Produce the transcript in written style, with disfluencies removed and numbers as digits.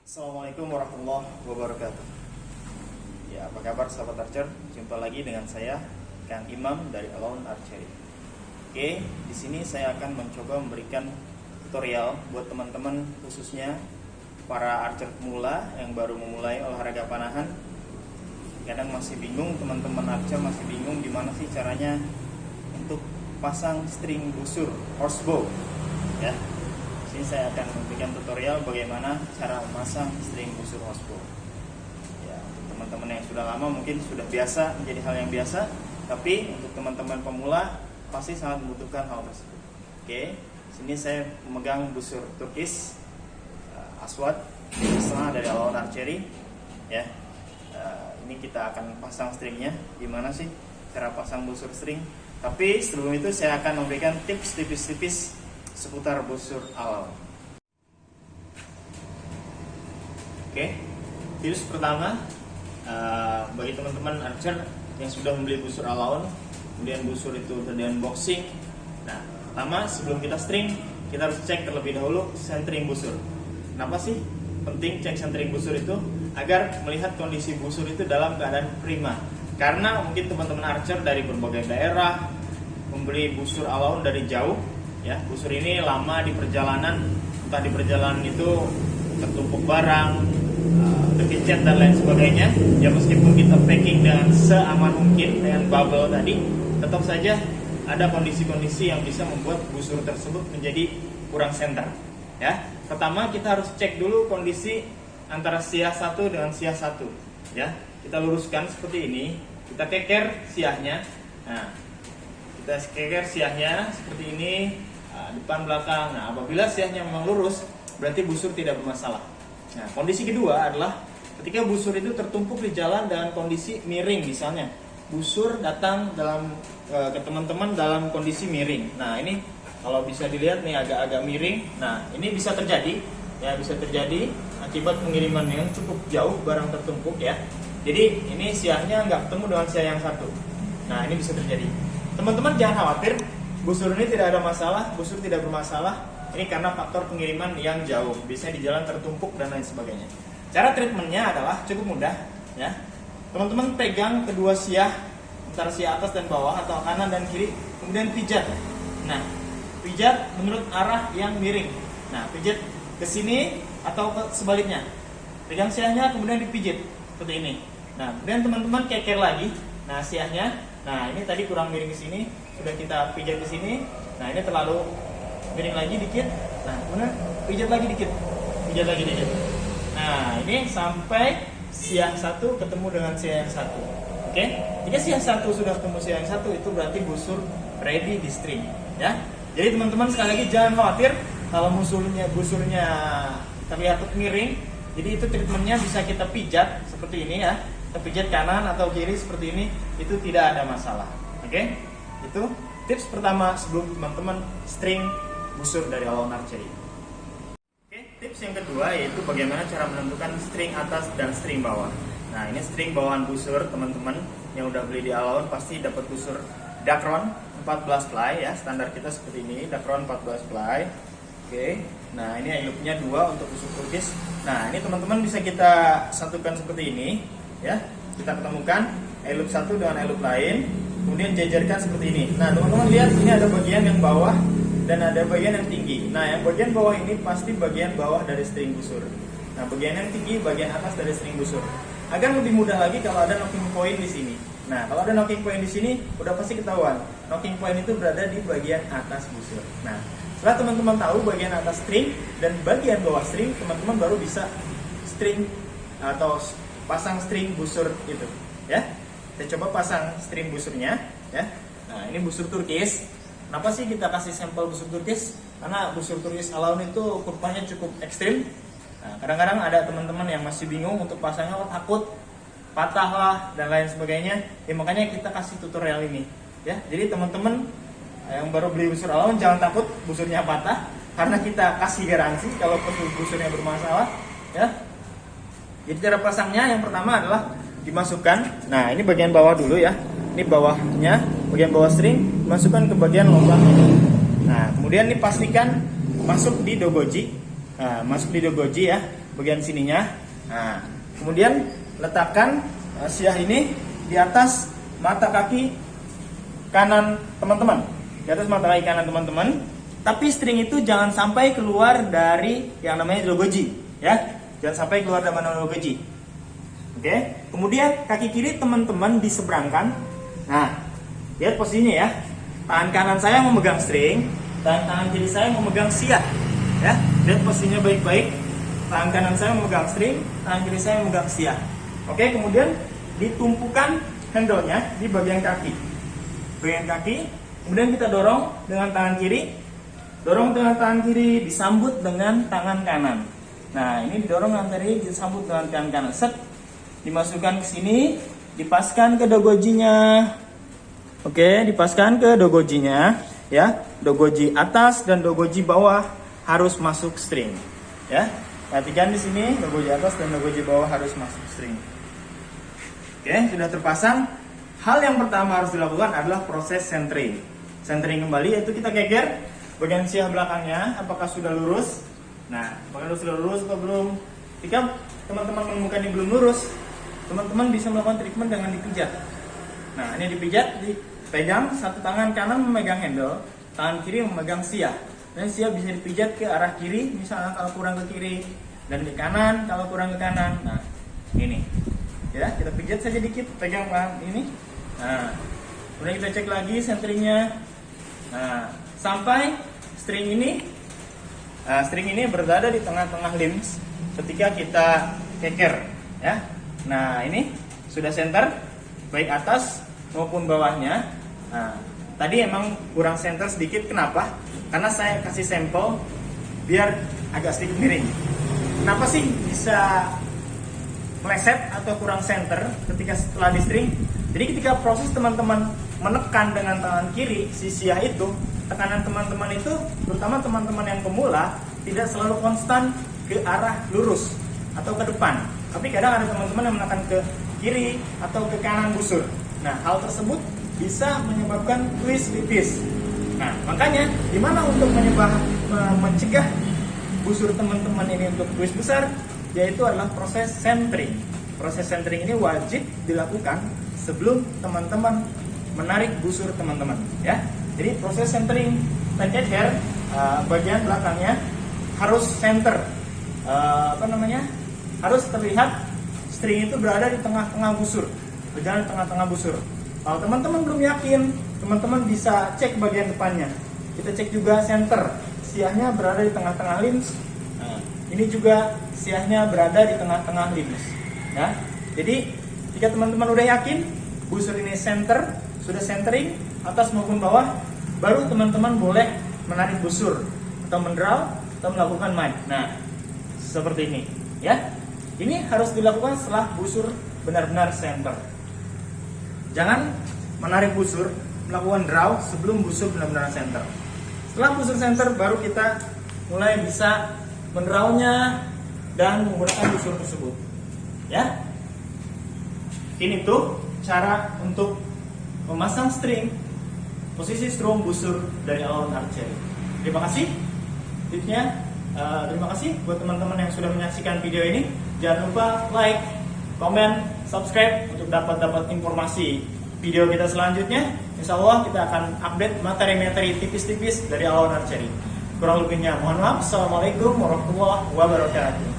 Assalamualaikum warahmatullahi wabarakatuh. Ya, apa kabar sahabat Archer? Jumpa lagi dengan saya, Kang Imam dari Alone Archery. Oke, di sini saya akan mencoba memberikan tutorial buat teman-teman, khususnya para archer pemula yang baru memulai olahraga panahan. Kadang masih bingung, teman-teman archer masih bingung gimana sih caranya untuk pasang string busur horsebow. Ya, ini saya akan memberikan tutorial bagaimana cara memasang string busur horsebow. Ya, untuk teman-teman yang sudah lama mungkin sudah biasa, menjadi hal yang biasa, tapi untuk teman-teman pemula pasti sangat membutuhkan hal tersebut. Oke, sini saya memegang busur turkis Aswad setengah dari Alone Archery. Ya, ini kita akan pasang stringnya. Gimana sih cara pasang busur string? Tapi sebelum itu saya akan memberikan tips tipis-tipis seputar busur Alone. Oke, tips pertama bagi teman-teman archer yang sudah membeli busur Alone, kemudian busur itu sudah di unboxing. Nah, pertama sebelum kita string, kita harus cek terlebih dahulu centering busur. Kenapa sih penting cek centering busur itu? Agar melihat kondisi busur itu dalam keadaan prima. Karena mungkin teman-teman archer dari berbagai daerah membeli busur Alone dari jauh. Ya, busur ini lama di perjalanan, entah di perjalanan itu tertumpuk barang, terkecet dan lain sebagainya. Ya, meskipun kita packing dengan seaman mungkin dengan bubble tadi, tetap saja ada kondisi-kondisi yang bisa membuat busur tersebut menjadi kurang center. Ya, pertama kita harus cek dulu kondisi antara siah satu dengan siah satu. Ya, kita luruskan seperti ini, kita keker siahnya. Nah, kita keker siahnya seperti ini, depan belakang. Nah, apabila siahnya memang lurus, berarti busur tidak bermasalah. Nah, kondisi kedua adalah ketika busur itu tertumpuk di jalan dengan kondisi miring, misalnya busur datang ke teman-teman dalam kondisi miring. Nah, ini kalau bisa dilihat nih agak-agak miring. Nah, ini bisa terjadi, ya bisa terjadi akibat pengiriman yang cukup jauh barang tertumpuk ya. Jadi ini siahnya nggak ketemu dengan siah yang satu. Nah, ini bisa terjadi. Teman-teman jangan khawatir, busur ini tidak ada masalah, busur tidak bermasalah. Ini karena faktor pengiriman yang jauh, biasanya di jalan tertumpuk dan lain sebagainya. Cara treatmentnya adalah cukup mudah, ya. Teman-teman pegang kedua siah, antara siah atas dan bawah atau kanan dan kiri, kemudian pijat. Nah, pijat menurut arah yang miring. Nah, pijat ke sini atau ke sebaliknya. Pegang siahnya kemudian dipijit seperti ini. Nah, kemudian teman-teman keker lagi. Nah, siahnya. Nah, ini tadi kurang miring ke sini, sudah kita pijat ke sini. Nah, ini terlalu miring lagi dikit. Nah, kemudian pijat lagi dikit. Pijat lagi dikit. Nah, ini sampai siah satu ketemu dengan siah yang satu. Oke? Jika siah satu sudah ketemu siah yang satu, itu berarti busur ready di string, ya. Jadi teman-teman sekali lagi jangan khawatir kalau busurnya terlihat miring. Jadi itu treatmentnya bisa kita pijat seperti ini ya. Kita pijat kanan atau kiri seperti ini, itu tidak ada masalah. Oke? Itu tips pertama sebelum teman-teman string busur dari Alone Archery. Oke, tips yang kedua yaitu bagaimana cara menentukan string atas dan string bawah. Nah, ini string bawahan busur teman-teman yang udah beli di Alone pasti dapat busur Dacron 14 ply ya, standar kita seperti ini, Dacron 14 ply. Oke, nah ini eloopnya 2 untuk busur turkis. Nah, ini teman-teman bisa kita satukan seperti ini ya. Kita ketemukan eloop satu dengan eloop lain, kemudian jajarkan seperti ini. Nah, teman-teman lihat ini ada bagian yang bawah dan ada bagian yang tinggi. Nah, yang bagian bawah ini pasti bagian bawah dari string busur. Nah, bagian yang tinggi bagian atas dari string busur. Agar lebih mudah lagi kalau ada knocking point di sini. Nah, kalau ada knocking point di sini, udah pasti ketahuan. Knocking point itu berada di bagian atas busur. Nah, setelah teman-teman tahu bagian atas string dan bagian bawah string, teman-teman baru bisa string atau pasang string busur itu, ya. Kita coba pasang string busurnya, ya. Nah, ini busur turkis. Kenapa sih kita kasih sampel busur turkis? Karena busur turkis Alone itu kurvanya cukup ekstrim. Nah, kadang-kadang ada teman-teman yang masih bingung untuk pasangnya, takut patah lah dan lain sebagainya. Ya, makanya kita kasih tutorial ini, ya. Jadi teman-teman yang baru beli busur Alone jangan takut busurnya patah, karena kita kasih garansi kalau busurnya bermasalah, ya. Jadi cara pasangnya yang pertama adalah dimasukkan. Nah, ini bagian bawah dulu ya. Ini bawahnya, bagian bawah string, masukkan ke bagian lubang ini. Nah, kemudian ini pastikan masuk di dogoji. Nah, masuk di dogoji ya. bagian sininya. Nah, kemudian letakkan siah ini di atas mata kaki kanan teman-teman. Di atas mata kaki kanan teman-teman. Tapi string itu jangan sampai keluar dari yang namanya dogoji, ya. Jangan sampai keluar dari dogoji. Oke. Kemudian kaki kiri teman-teman diseberangkan. Nah, lihat posisinya ya. Tangan kanan saya memegang string, tangan kiri saya memegang siah, ya. Lihat posisinya baik-baik. Tangan kanan saya memegang string, tangan kiri saya memegang siah. Oke. Kemudian ditumpukan handle-nya di bagian kaki. Bagian kaki. Kemudian kita dorong dengan tangan kiri. Dorong dengan tangan kiri, disambut dengan tangan kanan. Nah, ini didorong dengan tangan kiri, disambut dengan tangan kanan. Set, dimasukkan ke sini, dipaskan ke dogojinya. Oke, dipaskan ke dogojinya, ya. Dogoji atas dan dogoji bawah harus masuk string, ya. Perhatikan di sini, dogoji atas dan dogoji bawah harus masuk string. Oke, sudah terpasang. Hal yang pertama harus dilakukan adalah proses centering. Centering kembali yaitu kita geger bagian siah belakangnya, apakah sudah lurus? Nah, apakah sudah lurus atau belum? Jika teman-teman menemukan ini belum lurus, teman-teman bisa melakukan treatment dengan dipijat. Nah, ini dipijat, dipegang, satu tangan kanan memegang handle, tangan kiri memegang siah. Dan siah bisa dipijat ke arah kiri, misalnya kalau kurang ke kiri, dan ke kanan kalau kurang ke kanan. Nah, ini. Ya, kita pijat saja dikit, pegang ini. Nah, kemudian kita cek lagi centeringnya. Nah, sampai string ini berada di tengah-tengah limbs ketika kita keker, ya. Nah, ini sudah center baik atas maupun bawahnya. Nah, tadi emang kurang center sedikit, kenapa? Karena saya kasih sampel biar agak sedikit miring. Kenapa sih bisa meleset atau kurang center ketika setelah di string? Jadi ketika proses teman-teman menekan dengan tangan kiri si siah itu, tekanan teman-teman itu, terutama teman-teman yang pemula, tidak selalu konstan ke arah lurus atau ke depan. Tapi kadang ada teman-teman yang menekan ke kiri atau ke kanan busur. Nah, hal tersebut bisa menyebabkan twist tipis. Nah, makanya gimana untuk mencegah busur teman-teman ini untuk twist besar, yaitu adalah proses centering. Proses centering ini wajib dilakukan sebelum teman-teman menarik busur teman-teman, ya. Jadi proses centering pancake hair, bagian belakangnya harus center, harus terlihat string itu berada di tengah-tengah busur, berjalan di tengah-tengah busur. Kalau teman-teman belum yakin, teman-teman bisa cek bagian depannya. Kita cek juga center, siahnya berada di tengah-tengah limbs. Nah, ini juga siahnya berada di tengah-tengah limbs, ya. Jadi jika teman-teman udah yakin busur ini center, sudah centering atas maupun bawah, baru teman-teman boleh menarik busur atau mendraw atau melakukan mic. Nah, seperti ini, ya. Ini harus dilakukan setelah busur benar-benar center. Jangan menarik busur, melakukan draw sebelum busur benar-benar center. Setelah busur center, baru kita mulai bisa mendrawnya dan menggunakan busur tersebut, ya. Ini tuh cara untuk memasang string posisi strum busur dari Alone Archery. Terima kasih tipsnya. Terima kasih buat teman-teman yang sudah menyaksikan video ini. Jangan lupa like, komen, subscribe untuk dapat informasi video kita selanjutnya. Insya Allah kita akan update materi-materi tipis-tipis dari Alone Archery. Kurang lebihnya mohon maaf. Assalamualaikum warahmatullahi wabarakatuh.